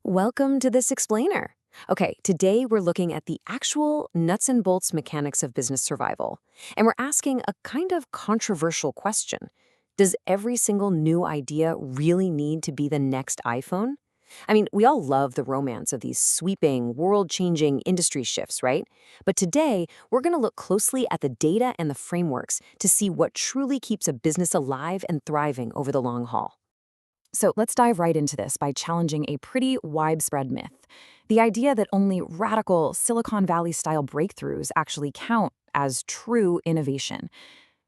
Welcome to this explainer. Okay, today we're looking at the actual nuts and bolts mechanics of business survival. And we're asking a kind of controversial question. Does every single new idea really need to be the next iPhone? I mean, we all love the romance of these sweeping, world-changing industry shifts, right? But today, we're going to look closely at the data and the frameworks to see what truly keeps a business alive and thriving over the long haul. So let's dive right into this by challenging a pretty widespread myth. The idea that only radical Silicon Valley-style breakthroughs actually count as true innovation.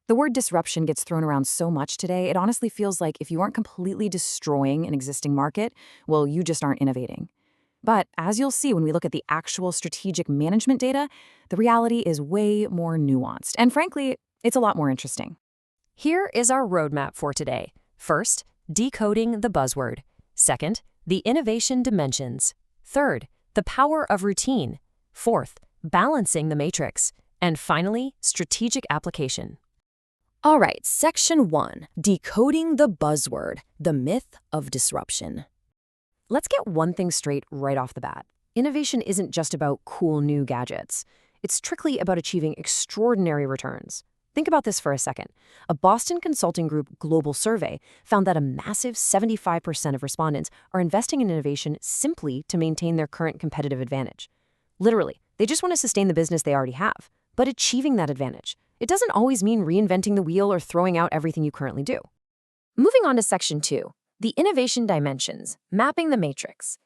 The word disruption gets thrown around so much today, it honestly feels like if you aren't completely destroying an existing market, well, you just aren't innovating. But as you'll see when we look at the actual strategic management data, the reality is way more nuanced. And frankly, it's a lot more interesting. Here is our roadmap for today. First, decoding the buzzword. Second, the innovation dimensions. Third, the power of routine. Fourth, balancing the matrix. And finally, strategic application. All right, Section 1, Decoding the Buzzword, the Myth of Disruption. Let's get one thing straight right off the bat. Innovation isn't just about cool new gadgets. It's strictly about achieving extraordinary returns. Think about this for a second. A Boston consulting group global survey found that a massive 75% of respondents are investing in innovation simply to maintain their current competitive advantage. Literally, they just want to sustain the business they already have, but achieving that advantage. It doesn't always mean reinventing the wheel or throwing out everything you currently do. Moving on to Section 2, the innovation dimensions, mapping the matrix.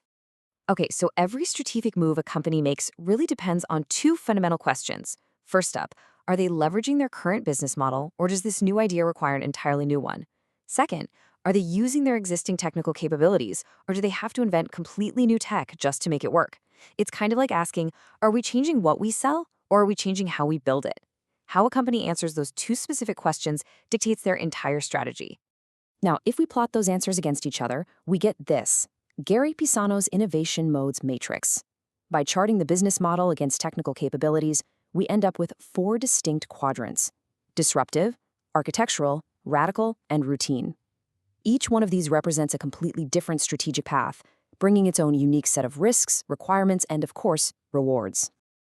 Okay, so every strategic move a company makes really depends on two fundamental questions. First up, are they leveraging their current business model, or does this new idea require an entirely new one? Second, are they using their existing technical capabilities, or do they have to invent completely new tech just to make it work? It's kind of like asking, are we changing what we sell, or are we changing how we build it? How a company answers those two specific questions dictates their entire strategy. Now, if we plot those answers against each other, we get this: Gary Pisano's Innovation Modes Matrix. By charting the business model against technical capabilities, we end up with 4 distinct quadrants: disruptive, architectural, radical, and routine. Each one of these represents a completely different strategic path, bringing its own unique set of risks, requirements, and, of course, rewards.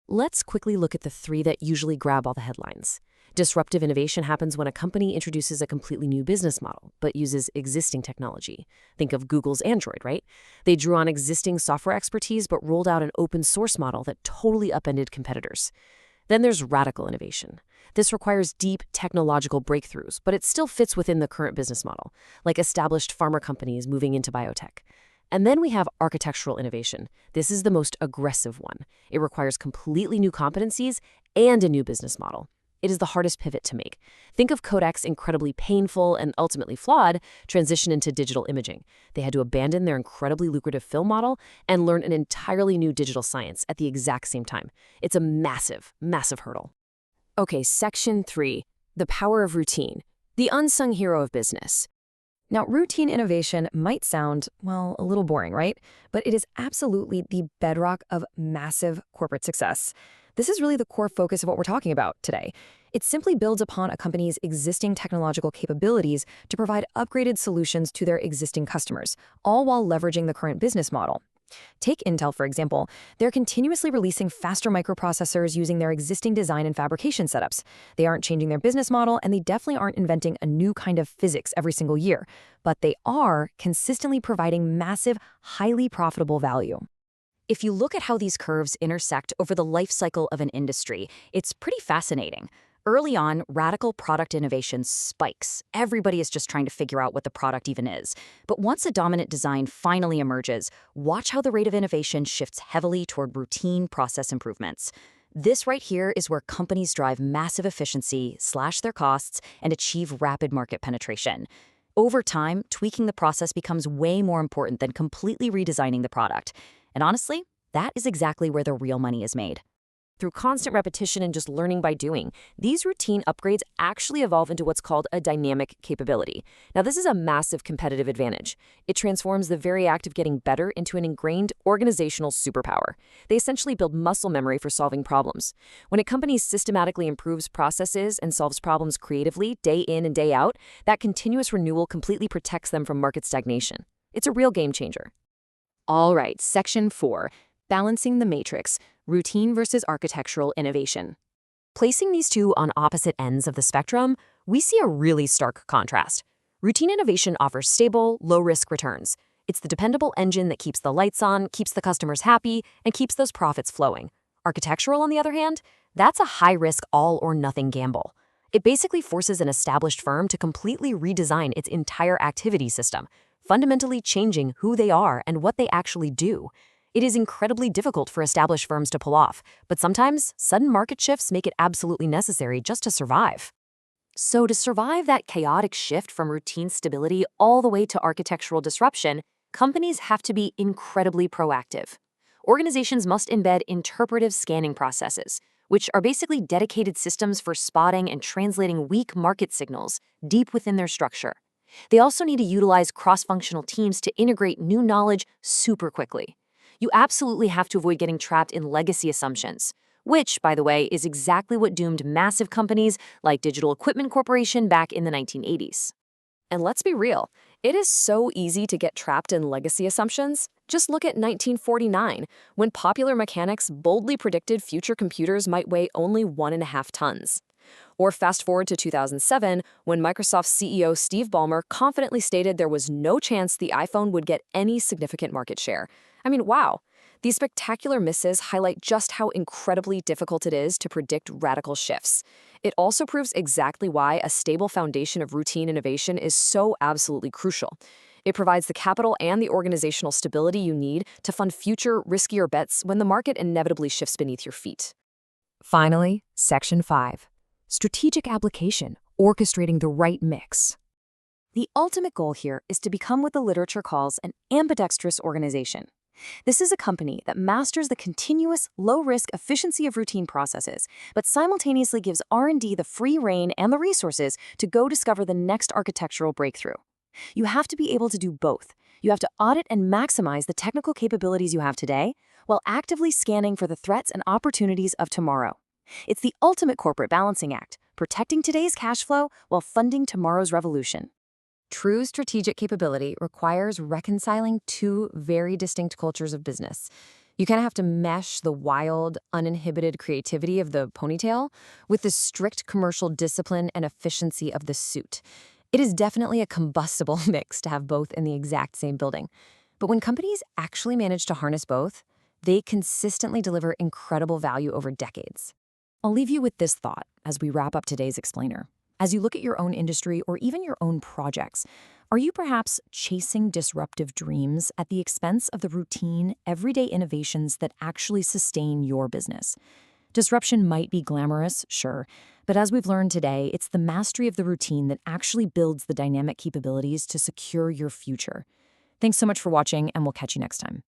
Let's quickly look at the 3 that usually grab all the headlines. Disruptive innovation happens when a company introduces a completely new business model, but uses existing technology. Think of Google's Android, right? They drew on existing software expertise, but rolled out an open source model that totally upended competitors. Then there's radical innovation. This requires deep technological breakthroughs, but it still fits within the current business model, like established pharma companies moving into biotech. And then we have architectural innovation. This is the most aggressive one. It requires completely new competencies and a new business model. It is the hardest pivot to make. Think of Kodak's incredibly painful and ultimately flawed transition into digital imaging. They had to abandon their incredibly lucrative film model and learn an entirely new digital science at the exact same time. It's a massive, massive hurdle. Okay, Section 3, the power of routine, the unsung hero of business. Now, routine innovation might sound, well, a little boring, right? But it is absolutely the bedrock of massive corporate success. This is really the core focus of what we're talking about today. It simply builds upon a company's existing technological capabilities to provide upgraded solutions to their existing customers, all while leveraging the current business model. Take Intel, for example. They're continuously releasing faster microprocessors using their existing design and fabrication setups. They aren't changing their business model, and they definitely aren't inventing a new kind of physics every single year. But they are consistently providing massive, highly profitable value. If you look at how these curves intersect over the life cycle of an industry, it's pretty fascinating. Early on, radical product innovation spikes. Everybody is just trying to figure out what the product even is. But once a dominant design finally emerges, watch how the rate of innovation shifts heavily toward routine process improvements. This right here is where companies drive massive efficiency, slash their costs, and achieve rapid market penetration. Over time, tweaking the process becomes way more important than completely redesigning the product. And honestly, that is exactly where the real money is made. Through constant repetition and just learning by doing, these routine upgrades actually evolve into what's called a dynamic capability. Now, this is a massive competitive advantage. It transforms the very act of getting better into an ingrained organizational superpower. They essentially build muscle memory for solving problems. When a company systematically improves processes and solves problems creatively day in and day out, that continuous renewal completely protects them from market stagnation. It's a real game changer. All right, Section 4, Balancing the Matrix, Routine versus Architectural Innovation. Placing these two on opposite ends of the spectrum, we see a really stark contrast. Routine innovation offers stable, low-risk returns. It's the dependable engine that keeps the lights on, keeps the customers happy, and keeps those profits flowing. Architectural, on the other hand, that's a high-risk, all-or-nothing gamble. It basically forces an established firm to completely redesign its entire activity system, fundamentally changing who they are and what they actually do. It is incredibly difficult for established firms to pull off, but sometimes sudden market shifts make it absolutely necessary just to survive. So to survive that chaotic shift from routine stability all the way to architectural disruption, companies have to be incredibly proactive. Organizations must embed interpretive scanning processes, which are basically dedicated systems for spotting and translating weak market signals deep within their structure. They also need to utilize cross-functional teams to integrate new knowledge super quickly. You absolutely have to avoid getting trapped in legacy assumptions, which, by the way, is exactly what doomed massive companies like Digital Equipment Corporation back in the 1980s. And let's be real, it is so easy to get trapped in legacy assumptions. Just look at 1949, when Popular Mechanics boldly predicted future computers might weigh only 1.5 tons. Or fast forward to 2007, when Microsoft CEO Steve Ballmer confidently stated there was no chance the iPhone would get any significant market share. I mean, wow. These spectacular misses highlight just how incredibly difficult it is to predict radical shifts. It also proves exactly why a stable foundation of routine innovation is so absolutely crucial. It provides the capital and the organizational stability you need to fund future, riskier bets when the market inevitably shifts beneath your feet. Finally, Section 5. Strategic application, orchestrating the right mix. The ultimate goal here is to become what the literature calls an ambidextrous organization. This is a company that masters the continuous, low-risk efficiency of routine processes, but simultaneously gives R&D the free rein and the resources to go discover the next architectural breakthrough. You have to be able to do both. You have to audit and maximize the technical capabilities you have today, while actively scanning for the threats and opportunities of tomorrow. It's the ultimate corporate balancing act, protecting today's cash flow while funding tomorrow's revolution. True strategic capability requires reconciling two very distinct cultures of business. You kind of have to mesh the wild, uninhibited creativity of the ponytail with the strict commercial discipline and efficiency of the suit. It is definitely a combustible mix to have both in the exact same building. But when companies actually manage to harness both, they consistently deliver incredible value over decades. I'll leave you with this thought as we wrap up today's explainer. As you look at your own industry or even your own projects, are you perhaps chasing disruptive dreams at the expense of the routine, everyday innovations that actually sustain your business? Disruption might be glamorous, sure, but as we've learned today, it's the mastery of the routine that actually builds the dynamic capabilities to secure your future. Thanks so much for watching, and we'll catch you next time.